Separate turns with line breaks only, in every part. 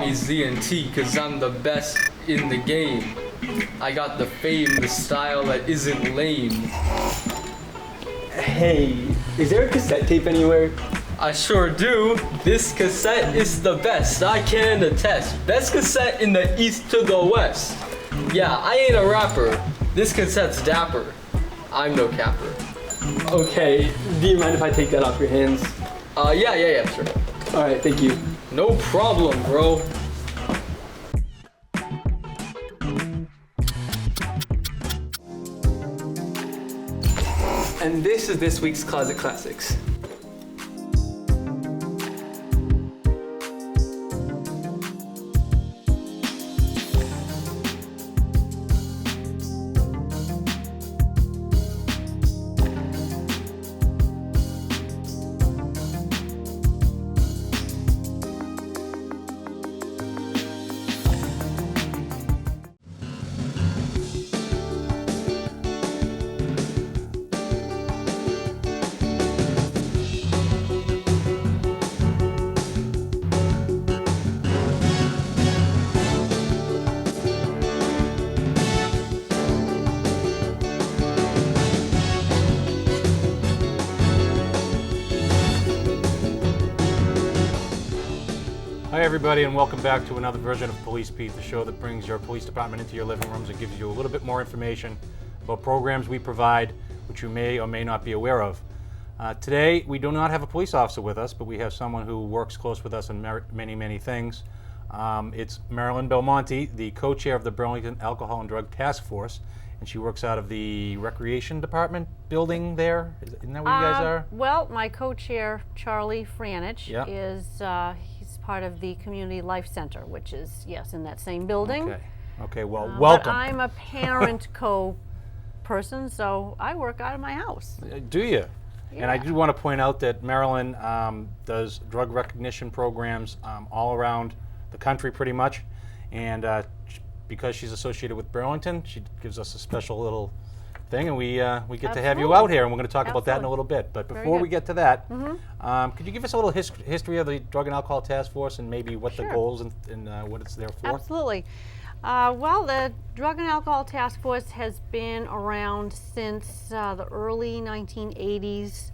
me Z and T, cause I'm the best in the game. I got the fame, the style that isn't lame.
Hey, is there a cassette tape anywhere?
I sure do. This cassette is the best, I can attest. Best cassette in the east to the west. Yeah, I ain't a rapper. This cassette's dapper. I'm no capper.
Okay, do you mind if I take that off your hands?
Yeah, sure.
Alright, thank you.
No problem, bro.
And this is this week's Closet Classics.
Hi everybody, and welcome back to another version of Police Beat, the show that brings your police department into your living rooms and gives you a little bit more information about programs we provide, which you may or may not be aware of. Today, we do not have a police officer with us, but we have someone who works close with us in many things. It's Marilyn Belmonte, the co-chair of the Burlington Alcohol and Drug Task Force, and she works out of the Recreation Department building there. Isn't that where you guys are?
Well, my co-chair, Charlie Franich,
Yeah.
is he's part of the Community Life Center, which is, yes, in that same building.
Okay, well,
But
welcome.
I'm a parent co-person, so I work out of my house.
Do you? And I
Yeah.
do want to point out that Marilyn does drug recognition programs all around the country pretty much, and because she's associated with Burlington, she gives us a special little thing, and we get to have you out here, and we're going to talk about that in a little bit. But
Very
before
good.
we get to that, could you give us a little history of the Drug and Alcohol Task Force and maybe what the
Sure.
goals and what it's there for?
Absolutely. Well, the Drug and Alcohol Task Force has been around since the early 1980s.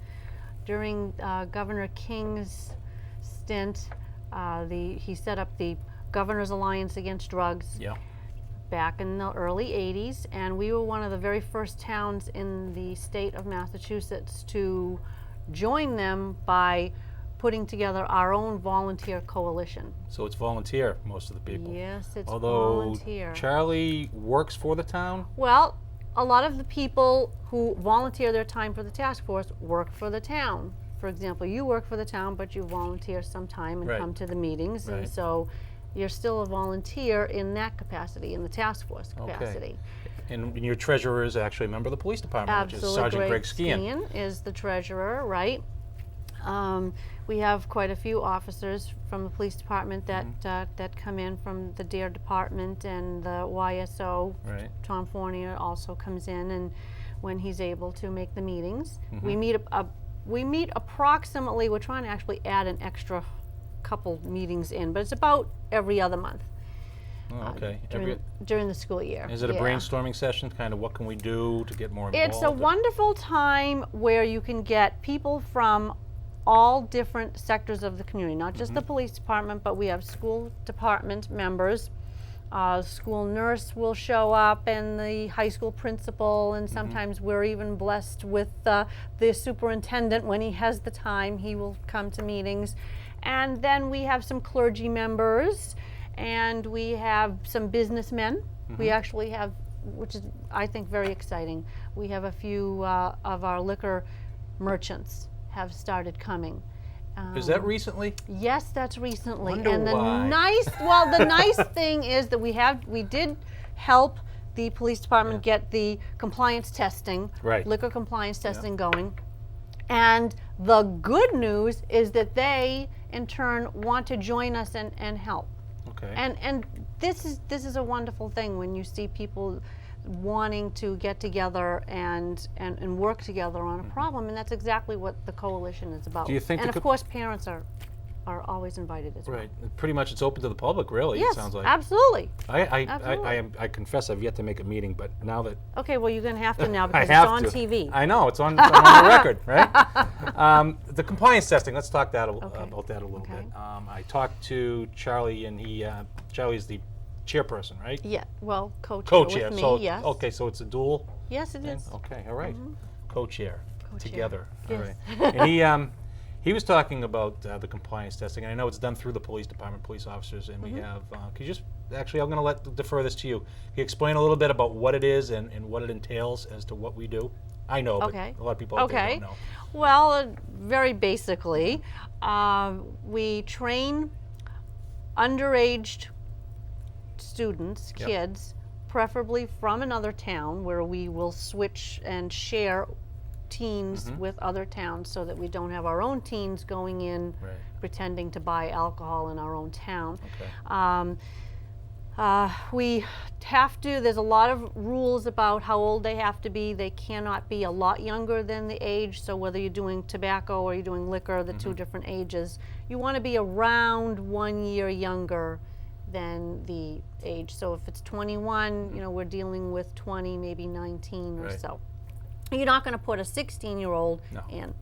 During Governor King's stint, he set up the Governor's Alliance Against Drugs.
Yeah.
Back in the early 80s, and we were one of the very first towns in the state of Massachusetts to join them by putting together our own volunteer coalition.
So it's volunteer, most of the people.
Yes, it's
Although
volunteer.
Charlie works for the town?
Well, a lot of the people who volunteer their time for the task force work for the town. For example, you work for the town, but you volunteer some time and
Right.
come to the meetings,
Right.
and so you're still a volunteer in that capacity, in the task force capacity.
And your treasurer is actually a member of the police department, which is
Absolutely.
Sergeant Greg Skian.
Is the treasurer, right? We have quite a few officers from the police department that that come in from the DARE department and the YSO.
Right.
Tom Fournier also comes in, and when he's able to make the meetings, we meet we meet approximately. We're trying to actually add an extra couple meetings in, but it's about every other month.
Oh, okay.
During the school year.
Is it a
Yeah.
brainstorming session? Kind of what can we do to get more involved?
It's a wonderful time where you can get people from all different sectors of the community, not just the police department, but we have school department members. School nurse will show up, and the high school principal, and sometimes we're even blessed with the superintendent. When he has the time, he will come to meetings. And then we have some clergy members, and we have some businessmen. We actually have, which is, I think, very exciting. We have a few of our liquor merchants have started coming.
Is that recently?
Yes, that's recently.
Wonder
and the
why.
the nice thing is that we did help the police department get the compliance testing,
Right.
liquor compliance testing going. And the good news is that they, in turn, want to join us and help.
Okay.
And this is a wonderful thing when you see people wanting to get together and work together on a problem, and that's exactly what the coalition is about.
Do you think
and
the
of course, parents are are always invited as well.
Right. Pretty much it's open to the public, really,
Yes,
it sounds like.
absolutely.
I confess I've yet to make a meeting, but now that
Okay, well, you're going to have to now
I
because it's
have
on
to.
TV.
I know, it's on the record, right? The compliance testing, let's talk that
Okay.
about that a little
Okay.
bit. I talked to Charlie, and Charlie's the chairperson, right?
Yeah, well, co-chair
Co-chair.
with me,
So
yes.
okay, so it's a dual.
Yes, it
thing?
is.
Okay, all right. Co-chair.
Co-chair.
Together.
Yes.
All right. And he was talking about the compliance testing, and I know it's done through the police department, police officers, and we have. Could you just actually? I'm going to defer this to you. Can you explain a little bit about what it is and what it entails as to what we do? I know,
Okay.
but a lot of people out there
Okay.
don't know.
Well, very basically, we train underage students,
Yep.
kids, preferably from another town where we will switch and share teens with other towns so that we don't have our own teens going in
Right.
pretending to buy alcohol in our own town.
Okay.
We have to, there's a lot of rules about how old they have to be. They cannot be a lot younger than the age, so whether you're doing tobacco or you're doing liquor, the two different ages, you want to be around 1 year younger than the age. So if it's 21, we're dealing with 20, maybe 19 or
Right.
so. You're not going to put a 16-year-old
No.
in.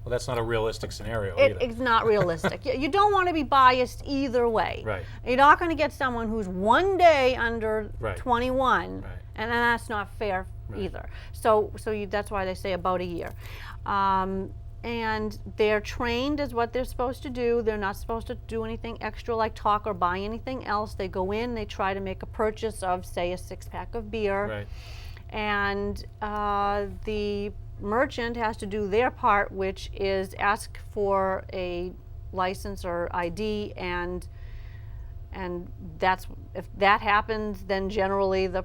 Well, that's not a realistic scenario either.
It's not realistic. You don't want to be biased either way.
Right.
You're not going to get someone who's 1 day under
Right.
21,
Right.
and that's not fair
Right.
either. So that's why they say about a year. And they're trained as what they're supposed to do. They're not supposed to do anything extra like talk or buy anything else. They go in, they try to make a purchase of, say, a 6-pack of beer.
Right.
And the merchant has to do their part, which is ask for a license or ID, and that's, if that happens, then generally the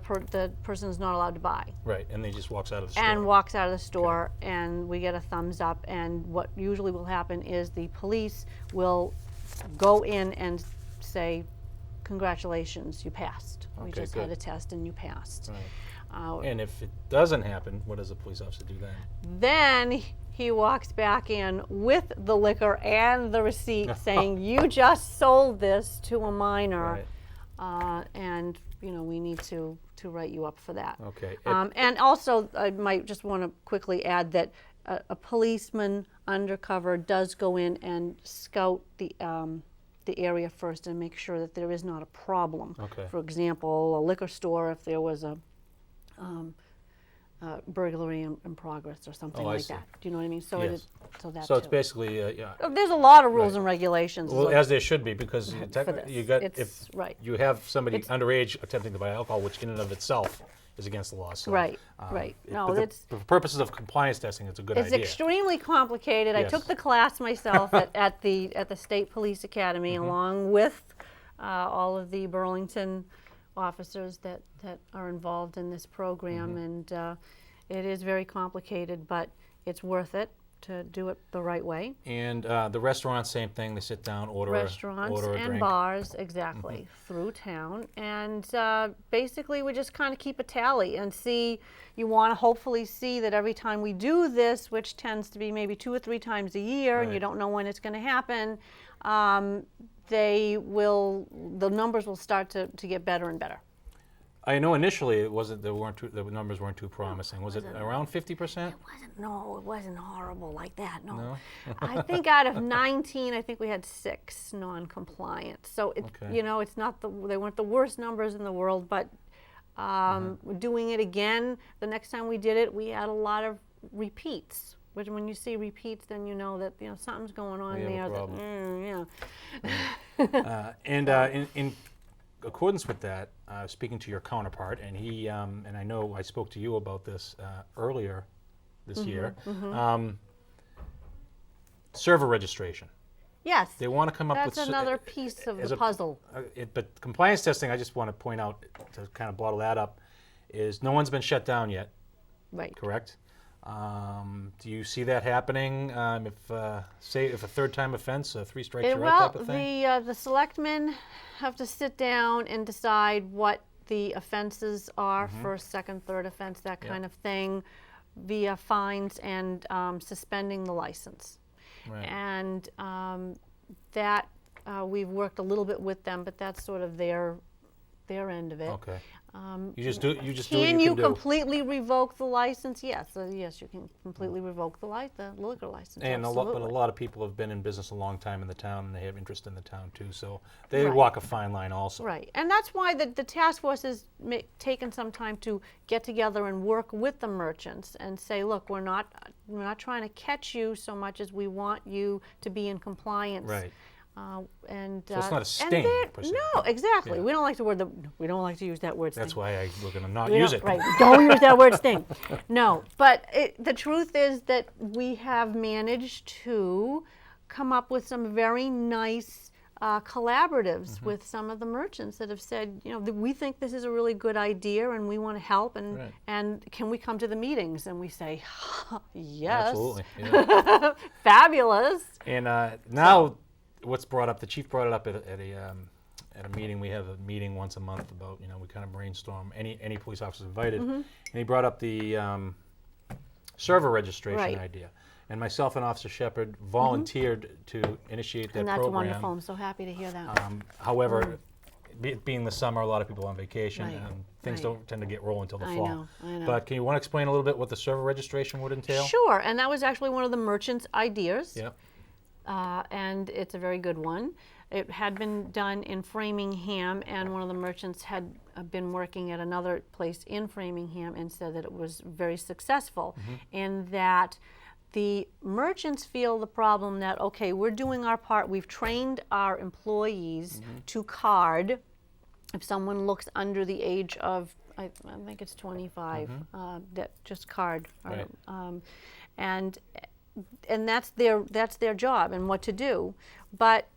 person's not allowed to buy
Right. And they just walks out of the store.
and walks out of the store, and we get a thumbs up. And what usually will happen is the police will go in and say, congratulations, you passed. We
Okay,
just
good.
had a test and you passed.
Right.
Uh,
And if it doesn't happen, what does the police officer do then?
Then he walks back in with the liquor and the receipt saying, you just sold this to a minor,
Right.
and we need to write you up for that.
Okay.
And also, I might just want to quickly add that a policeman undercover does go in and scout the area first and make sure that there is not a problem.
Okay.
For example, a liquor store, if there was a burglary in progress or something
Oh, I
like
see.
that. Do you know what I mean? So
Yes.
it is. So that
So it's
too.
basically, yeah.
There's a lot of rules
Right.
and regulations.
Well,
like-
as there should be, because you,
For this.
you got
It's-
if
right.
you have somebody
It's-
underage attempting to buy alcohol, which in and of itself is against the law. So,
Right, right. No,
but
that's-
for purposes of compliance testing, it's a good
It's
idea.
extremely complicated. I
Yes.
took the class myself at the State Police Academy,
Mm-hmm.
along with all of the Burlington officers that are involved in this program,
Mm-hmm.
and it is very complicated, but it's worth it to do it the right way.
And the restaurant, same thing. They sit down, order
Restaurants
a
and
drink.
bars, exactly, through town. And basically, we just kind of keep a tally and see. You want to hopefully see that every time we do this, which tends to be maybe 2 or 3 times a year, and you
Right.
don't know when it's going to happen, the numbers will start to get better and better.
I know initially it wasn't. The numbers weren't too promising. Was it around 50%?
No, it wasn't horrible like that. No,
No?
I think out of 19, I think we had 6 non-compliant. So it,
Okay.
it's not they weren't the worst numbers in the world, but we're doing it again. The next time we did it, we had a lot of repeats. Which, when you see repeats, then you know that something's going on
We have a
there.
problem.
Yeah.
And in accordance with that, speaking to your counterpart, and he and I know I spoke to you about this earlier this year, server registration.
Yes.
They want to come up
That's
with
another piece of
as
the
a-
puzzle.
But compliance testing, I just want to point out to kind of bottle that up, is no one's been shut down yet.
Right.
Correct. Do you see that happening? Say if a third-time offense, 3 strikes you're out type of thing?
The selectmen have to sit down and decide what the offenses are, first, second, third offense, that kind of thing, via fines and suspending the license.
Right.
And that we've worked a little bit with them, but that's sort of their end of it.
Okay. You just do what
Can
you
you
can do.
completely revoke the license? Yes, yes, you can completely revoke the liquor license.
And
absolutely.
but a lot of people have been in business a long time in the town, and they have interest in the town too. So they
Right.
walk a fine line also.
Right, and that's why the task force has taken some time to get together and work with the merchants and say, look, we're not trying to catch you so much as we want you to be in compliance.
Right.
And
So it's not a
and
sting,
they're-
per se.
No, exactly.
Yeah.
We don't like we don't like to use that word.
That's
sting.
why we're going to not
We
use
don't-
it.
Right, don't use that word sting. No, but the truth is that we have managed to come up with some very nice collaboratives
Mm-hmm.
with some of the merchants that have said, we think this is a really good idea and we want to help and
Right.
and can we come to the meetings? And we say, yes,
Absolutely. Yeah.
fabulous.
And now, what's brought up? The chief brought it up at a meeting. We have a meeting once a month about we kind of brainstorm. Any police officers invited,
Mm-hmm.
and he brought up the server registration
Right.
idea. And myself and Officer Shepard volunteered to initiate that
And that's
program.
wonderful. I'm so happy to hear that.
However, being the summer, a lot of people on vacation,
Right,
and things
right.
don't tend to get rolling until the
I
fall.
know, I know.
But can you want to explain a little bit what the server registration would entail?
Sure, and that was actually one of the merchants' ideas.
Yeah.
And it's a very good one. It had been done in Framingham, and one of the merchants had been working at another place in Framingham and said that it was very successful in that the merchants feel the problem that, okay, we're doing our part, we've trained our employees to card. If someone looks under the age of, I think it's 25, that just card.
Right.
And that's their job and what to do. But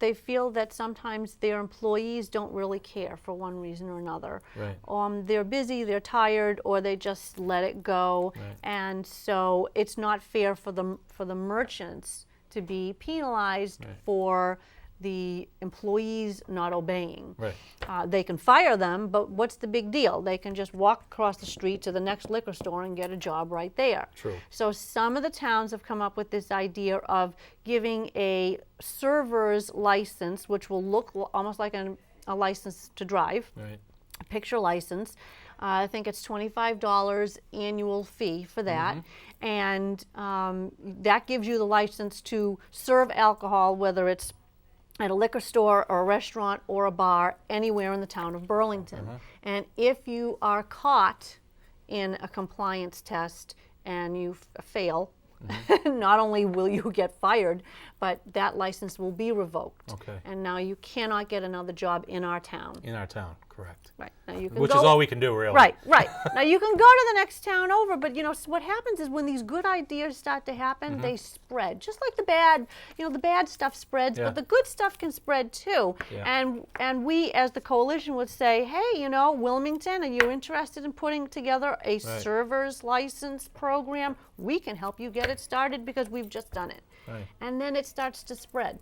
they feel that sometimes their employees don't really care for one reason or another.
Right.
They're busy, they're tired, or they just let it go.
Right.
And so it's not fair for the merchants to be penalized
Right.
for the employees not obeying.
Right.
They can fire them, but what's the big deal? They can just walk across the street to the next liquor store and get a job right there.
True.
So some of the towns have come up with this idea of giving a server's license, which will look almost like a license to drive,
Right.
a picture license. I think it's $25 annual fee for that. And that gives you the license to serve alcohol, whether it's at a liquor store or a restaurant or a bar anywhere in the town of Burlington. And if you are caught in a compliance test and you fail, not only will you get fired, but that license will be revoked.
Okay.
And now you cannot get another job in our town.
In our town, correct.
Right. Now you can
Which
go,
is all we can do, really.
Right, right. Now you can go to the next town over, but what happens is when these good ideas start to happen, they spread. Just like the bad stuff spreads,
Yeah.
but the good stuff can spread too.
Yeah.
And we as the coalition would say, hey, Wilmington, are you interested in putting together a server's license program? We can help you get it started because we've just done it.
Right.
And then it starts to spread.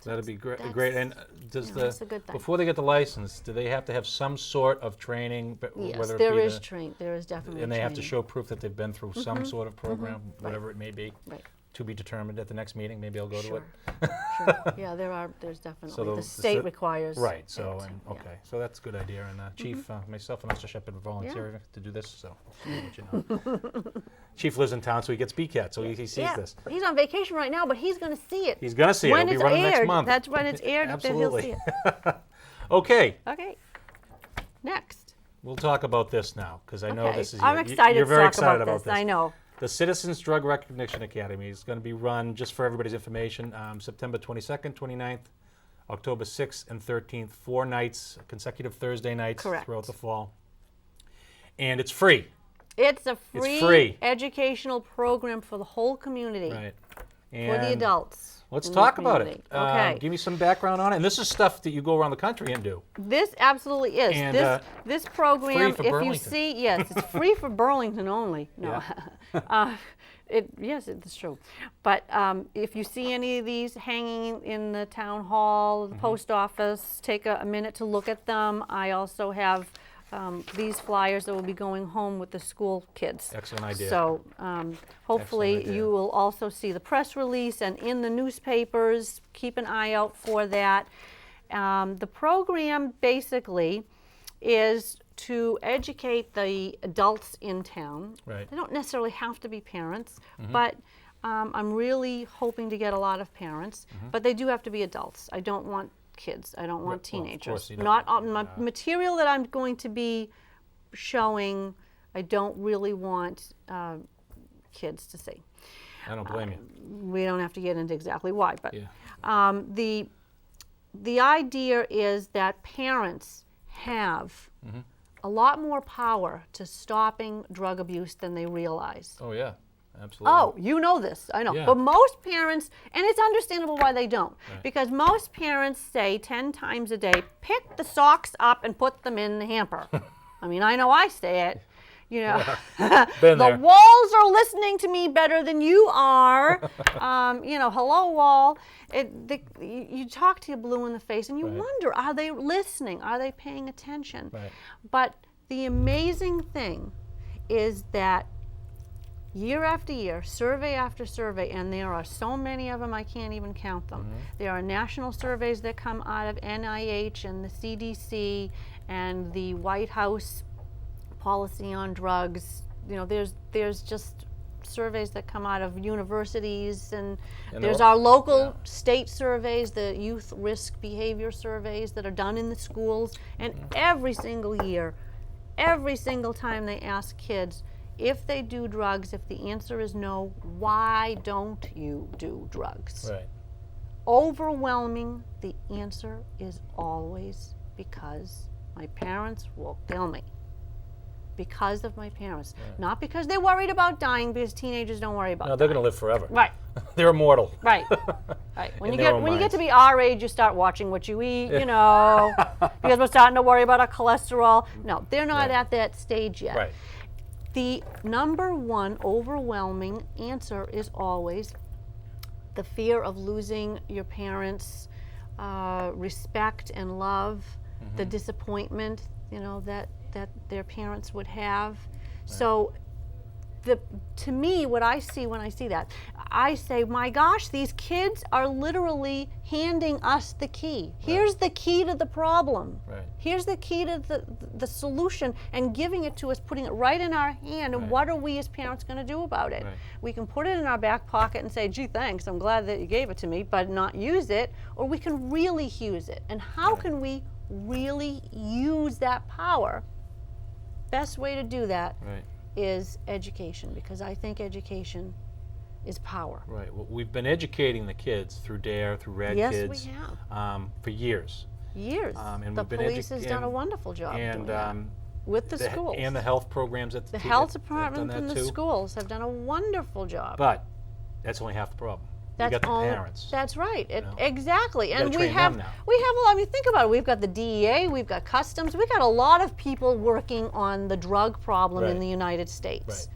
That'd be great.
That's-
Great. And
that's a good thing.
before they get the license, do they have to have some sort of training?
Yes,
whether it
there
be
is
the-
there is definitely
And they have to
training.
show proof that they've been through some sort of program, whatever it may be,
Right.
to be determined at the next meeting. Maybe I'll go to it.
Sure. Yeah, there's definitely.
So
the
the-
state
so-
requires.
Right. So
it,
and
yeah.
okay. So that's a good idea. And Chief, myself and Officer Shepard are volunteering to do this. So I'll let you know. Chief lives in town, so he gets BCAT, so he sees
Yeah,
this.
he's on vacation right now, but he's going to see it.
He's gonna see it.
When
It'll be
it's
running
aired,
next month.
that's when it's aired, then he'll
Absolutely.
see it.
Okay.
Okay. Next.
We'll talk about this now, because I know
Okay.
this is.
I'm
you-
excited
You're
to
very
talk
excited
about this. I know.
The Citizens Drug Recognition Academy is going to be run, just for everybody's information, September 22nd, 29th, October 6th, and 13th, 4 nights, consecutive Thursday nights
Correct.
throughout the fall. And it's free.
It's a
It's free.
educational program for the whole community,
Right.
for the
And
adults.
Let's
in the
talk about it.
community. Okay.
Give me some background on it. And this is stuff that you go around the country and do.
This absolutely is.
And,
This program,
for
if you
Burlington.
see, yes, it's free for Burlington only. No, yes, it's true. But if you see any of these hanging in the town hall, the post office, take a minute to look at them. I also have these flyers that will be going home with the school kids.
Excellent idea.
So hopefully
Excellent idea.
you will also see the press release and in the newspapers. Keep an eye out for that. The program basically is to educate the adults in town.
Right.
They don't necessarily have to be parents, but I'm really hoping to get a lot of parents, but they do have to be adults. I don't want kids. I don't want
Well, of
teenagers.
course you don't.
Not my material that I'm going to be showing. I don't really want kids to see.
I don't blame you.
We don't have to get into exactly why, but
Yeah.
the idea is that parents have a lot more power to stopping drug abuse than they realize.
Oh yeah, absolutely.
Oh, you know this, I know.
Yeah.
But most parents, and it's understandable why they don't, because most parents say 10 times a day, pick the socks up and put them in the hamper. I mean, I know I say it. You know,
Been
the
there.
walls are listening to me better than you are. You know, hello, wall. You talk to your blue in the face, and you wonder, are they listening? Are they paying attention?
Right.
But the amazing thing is that year after year, survey after survey, and there are so many of them I can't even count them. There are national surveys that come out of NIH and the CDC and the White House policy on drugs. You know, there's just surveys that come out of universities, and there's our local state surveys, the youth risk behavior surveys that are done in the schools, and every single year, every single time they ask kids if they do drugs, if the answer is no, why don't you do drugs?
Right.
Overwhelming, the answer is always because my parents will kill me. Because of my parents. Not because they're worried about dying, because teenagers don't worry about
No, they're
dying.
going to live forever.
Right,
They're immortal.
right, right. When
In
you
their
get
own
when you get
minds.
to be our age, you start watching what you eat, you know, because we're starting to worry about our cholesterol. No, they're not at that stage yet.
Right.
The number one overwhelming answer is always the fear of losing your parents' respect and love, the disappointment, you know, that their parents would have. So to me, what I see when I see that, I say, my gosh, these kids are literally handing us the key. Here's the key to the problem.
Right.
Here's the key to the solution, and giving it to us, putting it right in our hand, and what are we as parents going to do about it?
Right.
We can put it in our back pocket and say, gee, thanks, I'm glad that you gave it to me, but not use it, or we can really use it. And how can we really use that power? Best way to do that is education, because I think education is power.
Right. Well, we've been educating the kids through DARE, through Rad
Yes,
Kids,
we have.
for years.
Years.
And
The
we've been
police has done a wonderful job doing
And
that. With the schools.
and the health programs at
The health department and the schools have done a wonderful job.
But that's only half the problem.
That's
you got the
all-
parents.
That's right.
know?
Exactly. And
gotta
we
train
have
them now.
a lot. I mean, think about it. We've got the DEA, we've got customs, we've got a lot of people working on the drug problem in
Right.
the United States.
Right.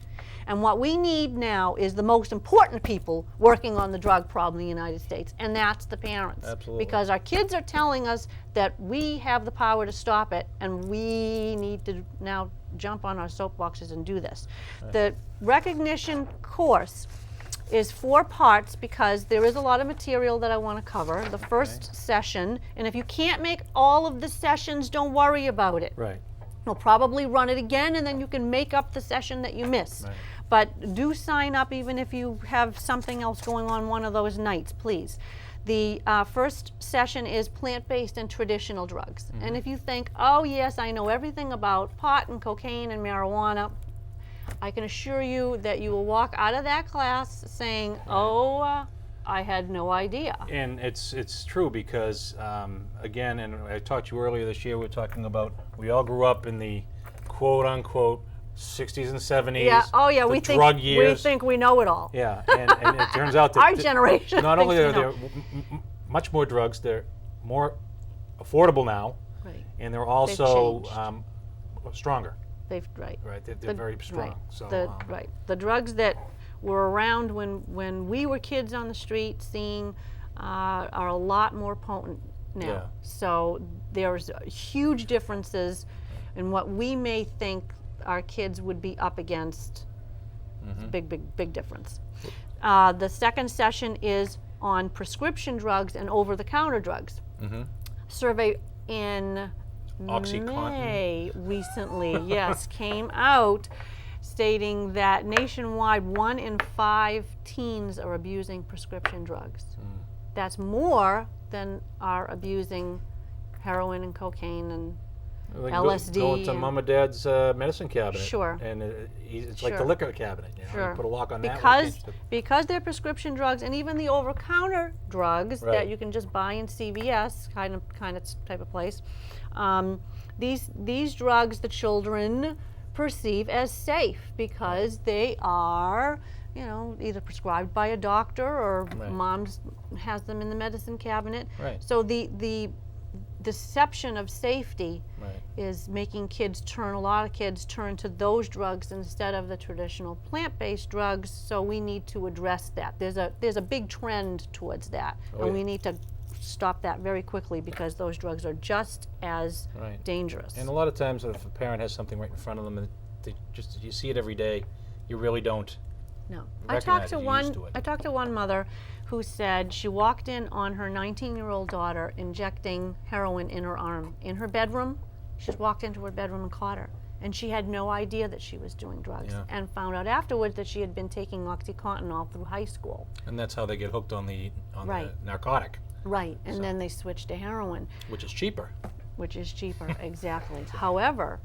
And what we need now is the most important people working on the drug problem in the United States, and that's the parents.
Absolutely.
Because our kids are telling us that we have the power to stop it, and we need to now jump on our soapboxes and do this. The recognition course is 4 parts, because there is a lot of material that I want to cover. The first session, and if you can't make all of the sessions, don't worry about it.
Right.
We'll probably run it again, and then you can make up the session that you missed.
Right.
But do sign up even if you have something else going on one of those nights, please. The first session is plant-based and traditional drugs. And if you think, oh yes, I know everything about pot and cocaine and marijuana, I can assure you that you will walk out of that class saying, oh, I had no idea.
And it's true because, again, and I talked to you earlier this year, we were talking about, we all grew up in the quote-unquote 60s and 70s.
Yeah. Oh yeah.
the
We think
drug years.
we know it all.
Yeah, and it turns out that
Our generation
not only
thinks
are
we know.
there much more drugs, they're more affordable now,
Right.
and they're also
changed.
stronger.
They've right.
Right, they're
The-
very strong.
Right.
So
The drugs that were around when we were kids on the street seeing are a lot more potent now.
Yeah.
So there's huge differences and what we may think our kids would be up against. It's a big difference. The second session is on prescription drugs and over-the-counter drugs. Survey in
OxyContin.
May recently, yes, came out stating that nationwide 1 in 5 teens are abusing prescription drugs. That's more than are abusing heroin and cocaine and
Like
LSD.
Go into
and-
mom and dad's medicine cabinet.
Sure.
And it's like the
Sure.
liquor cabinet. You know?
Sure.
You put a lock on that.
Because they're prescription drugs, and even the over-counter drugs
Right.
that you can just buy in CVS, kind of type of place. These drugs the children perceive as safe because they are, either prescribed by a doctor or
Right.
mom's has them in the medicine cabinet.
Right.
So the deception of safety
Right.
is making a lot of kids turn to those drugs instead of the traditional plant-based drugs. So we need to address that. There's a big trend towards that, and we need to stop that very quickly because those drugs are just as
Right.
dangerous.
And a lot of times, if a parent has something right in front of them, and you see it every day, you really don't.
No.
Recognize it, you're used to it.
I talked to one mother who said she walked in on her 19-year-old daughter injecting heroin in her arm in her bedroom. She just walked into her bedroom and caught her. And she had no idea that she was doing drugs,
Yeah.
and found out afterwards that she had been taking OxyContin all through high school.
And that's how they get hooked on the
Right.
narcotic,
Right, and then they switched to heroin,
which is cheaper.
which is cheaper, exactly. However,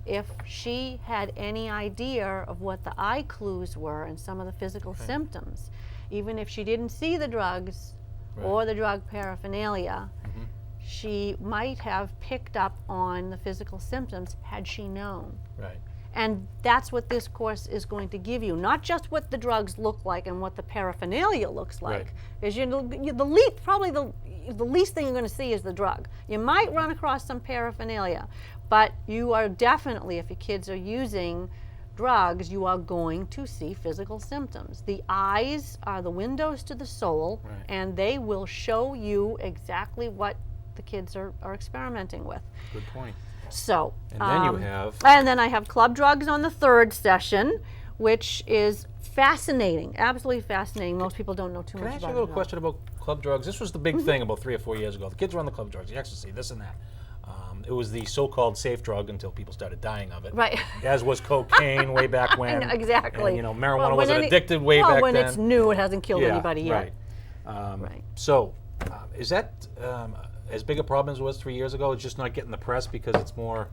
if she had any idea of what the eye clues were and some of the physical symptoms, even if she didn't see the drugs or the drug paraphernalia, she might have picked up on the physical symptoms had she known.
Right.
And that's what this course is going to give you, not just what the drugs look like and what the paraphernalia looks like. Because probably the least thing you're going to see is the drug. You might run across some paraphernalia, but you are definitely, if your kids are using drugs, you are going to see physical symptoms. The eyes are the windows to the soul, and they will show you exactly what the kids are experimenting with.
Good point.
So,
And then you have.
and then I have club drugs on the third session, which is fascinating, absolutely fascinating. Most people don't know too
Can I
much
ask you
about
a little
it.
question about club drugs? This was the big thing about 3 or 4 years ago. The kids were on the club drugs, the ecstasy, this and that. It was the so-called safe drug until people started dying of it.
Right.
As was cocaine way back when.
Exactly.
And, marijuana
Well,
wasn't
when
addicted way back
when
then.
it's new, it hasn't killed anybody yet.
Right.
Right.
So, is that as big a problem as it was 3 years ago? It's just not getting the press because it's more.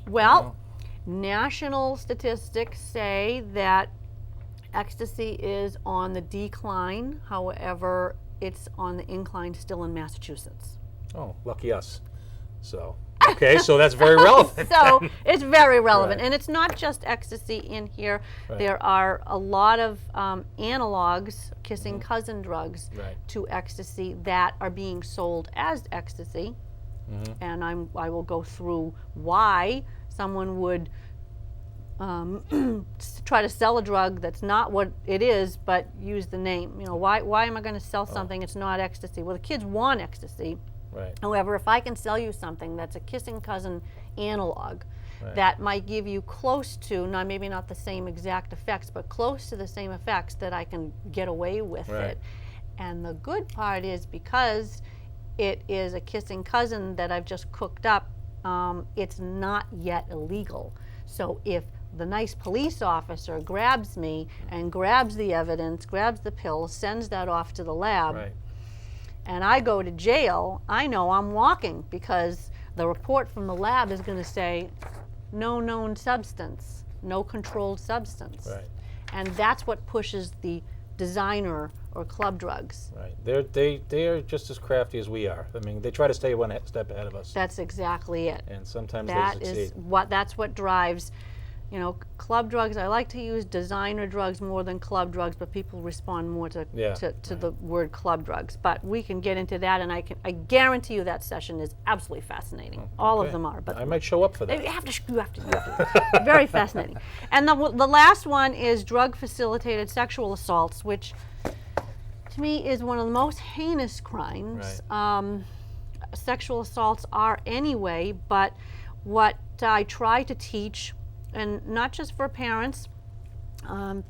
Well, national statistics say that ecstasy is on the decline. However, it's on the incline still in Massachusetts.
Oh, lucky us. So, okay, so that's very relevant.
So it's very relevant.
Right.
And it's not just ecstasy in here.
Right.
There are a lot of analogs, kissing cousin drugs
Right.
to ecstasy that are being sold as ecstasy. And I will go through why someone would try to sell a drug that's not what it is, but use the name. Why am I going to sell something it's not ecstasy? Well, the kids want ecstasy.
Right.
However, if I can sell you something that's a kissing cousin analog that might give you close to, maybe not the same exact effects, but close to the same effects, that I can get away with it. And the good part is, because it is a kissing cousin that I've just cooked up, it's not yet illegal. So if the nice police officer grabs me and grabs the evidence, grabs the pill, sends that off to the lab,
Right.
and I go to jail, I know I'm walking, because the report from the lab is going to say no known substance, no controlled substance.
Right.
And that's what pushes the designer or club drugs.
Right. They are just as crafty as we are. I mean, they try to stay one step ahead of us,
That's exactly it.
and sometimes
That
they
is
succeed.
that's what drives, club drugs. I like to use designer drugs more than club drugs, but people respond more to the word club drugs. But we can get into that, and I guarantee you that session is absolutely fascinating. All of
Okay.
them are, but
I might show up for that.
you have to. Very fascinating. And the last one is drug-facilitated sexual assaults, which to me is one of the most heinous crimes. sexual assaults are anyway, but what I try to teach, and not just for parents,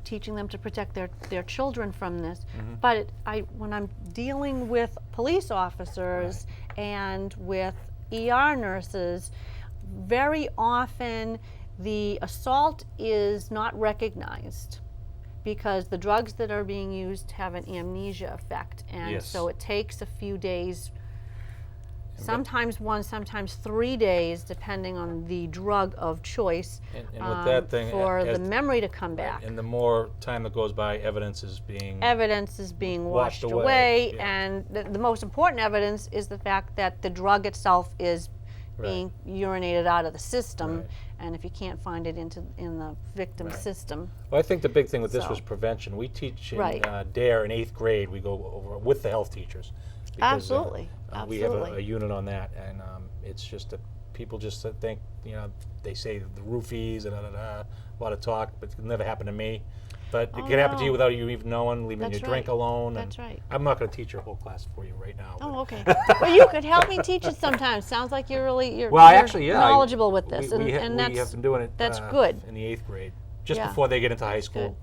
teaching them to protect their children from this, but when I'm dealing with police officers and with ER nurses, very often the assault is not recognized because the drugs that are being used have an amnesia effect, and so it takes a few days, sometimes 1, sometimes 3 days, depending on the drug of choice,
And with that thing,
for the memory to come back.
And the more time that goes by, evidence is being
washed away, and the most important evidence is the fact that the drug itself is being urinated out of the system, and if you can't find it in the victim's system.
Well, I think the big thing with this was prevention. We teach in DARE in 8th grade. We go over with the health teachers. Because,
Absolutely.
We have a unit on that, and it's just that people just think, they say the roofies and a lot of talk, but it never happened to me. But it can happen to you without you even knowing, leaving your drink alone.
That's right.
I'm not going to teach your whole class for you right now.
Oh, okay. Well, you could help me teach it sometimes. Sounds like you're
actually,
knowledgeable with this,
we
and
have been doing it.
That's good.
In the 8th grade, just before they get into high school,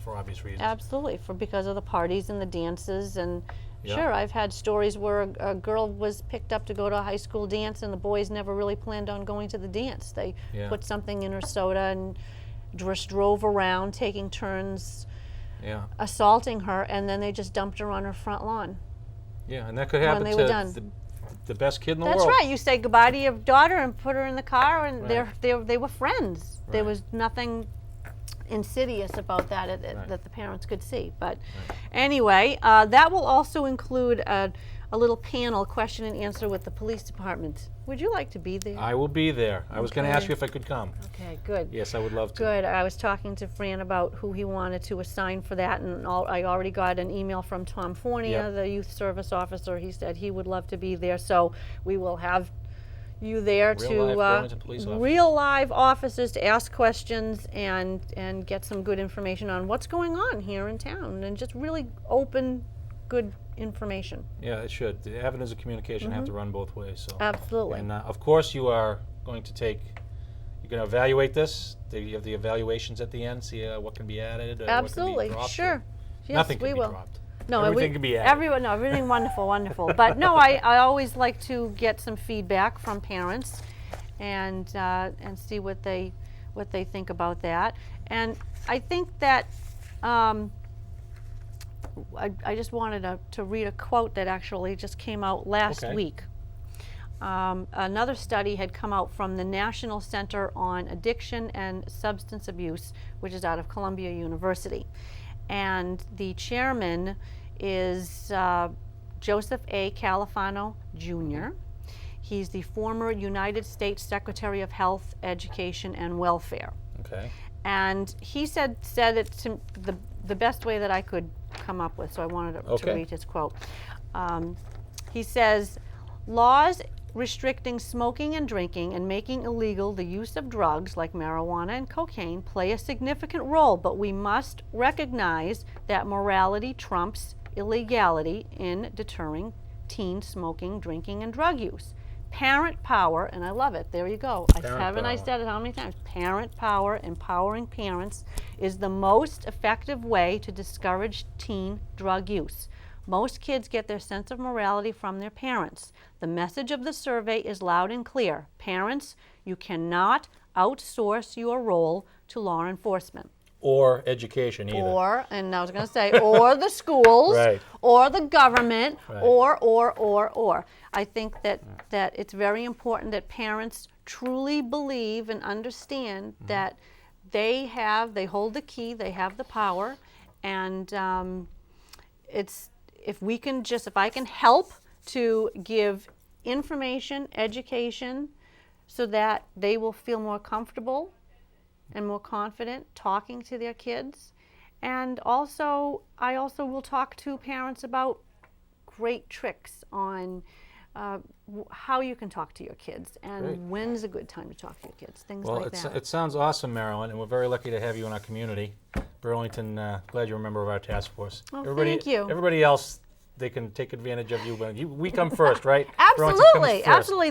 for obvious reasons.
Absolutely, because of the parties and the dances, and sure, I've had stories where a girl was picked up to go to a high school dance, and the boys never really planned on going to the dance. They put something in her soda and just drove around, taking turns assaulting her, and then they just dumped her on her front lawn.
Yeah, and that could happen to the best kid in the world.
That's right. You say goodbye to your daughter and put her in the car, and they were friends. There was nothing insidious about that that the parents could see. But anyway, that will also include a little panel question and answer with the police department. Would you like to be there?
I will be there. I was going to ask you if I could come.
Okay, good.
Yes, I would love to.
Good. I was talking to Fran about who he wanted to assign for that, and I already got an email from Tom Fournier, the youth service officer. He said he would love to be there, so we will have you there real live officers to ask questions and get some good information on what's going on here in town, and just really open, good information.
Yeah, it should. The avenues of communication have to run both ways. So.
Absolutely.
And of course, you are going to you're going to evaluate this. You have the evaluations at the end, see what can be added.
Absolutely.
What can be dropped.
Sure. Yes,
Nothing can
we
be
will.
dropped.
No,
everything can be added.
Everything wonderful, wonderful. But no, I always like to get some feedback from parents and see what they think about that. And I think that I just wanted to read a quote that actually just came out last week. Another study had come out from the National Center on Addiction and Substance Abuse, which is out of Columbia University. And the chairman is Joseph A. Califano, Jr. He's the former United States Secretary of Health, Education, and Welfare.
Okay.
And he said it to the best way that I could come up with, so I wanted to read his quote. He says, laws restricting smoking and drinking and making illegal the use of drugs like marijuana and cocaine play a significant role, but we must recognize that morality trumps illegality in deterring teen smoking, drinking, and drug use. Parent power, and I love it, there you go. I said it how many times? Parent power, empowering parents, is the most effective way to discourage teen drug use. Most kids get their sense of morality from their parents. The message of the survey is loud and clear. Parents, you cannot outsource your role to law enforcement.
Or education either.
Or, and I was going to say, or the schools, or the government, or. I think that it's very important that parents truly believe and understand that they hold the key, they have the power, and if I can help to give information, education, so that they will feel more comfortable and more confident talking to their kids. And also, I also will talk to parents about great tricks on how you can talk to your kids and when's a good time to talk to your kids, things like that.
It sounds awesome, Marilyn, and we're very lucky to have you in our community. Burlington, glad you're a member of our task force.
Oh, thank you.
Everybody else they can take advantage of you. But we come first, right? Burlington comes
Absolutely,
first.
absolutely.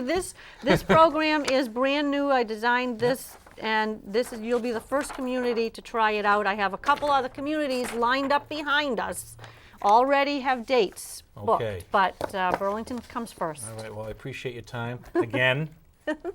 This program is brand new. I designed this, and you'll be the first community to try it out. I have a couple other communities lined up behind us, already have dates booked,
Okay.
but Burlington comes first.
All right, well, I appreciate your time. Again,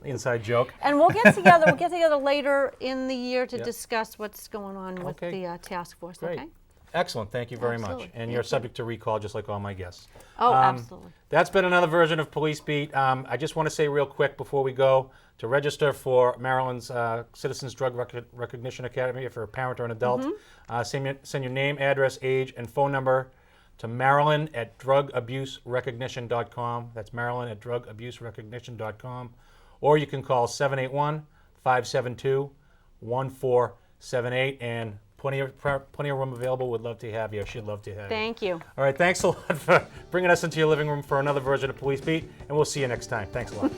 inside joke.
And we'll get together. We'll get together later in the year to
Yep.
discuss what's going on with
Okay.
the task force.
Great.
Okay.
Excellent, thank you very much.
Absolutely.
And you're subject to recall, just like all my guests.
Oh, absolutely.
That's been another version of Police Beat. I just want to say real quick before we go, to register for Maryland's Citizens Drug Recognition Academy, if you're a parent or an adult, send your name, address, age, and phone number to Marilyn@drugabuserecognition.com. That's Marilyn@drugabuserecognition.com. Or you can call 781-572-1478, and plenty of room available. Would love to have you. She'd love to have you.
Thank you.
All right, thanks a lot for bringing us into your living room for another version of Police Beat, and we'll see you next time. Thanks a lot.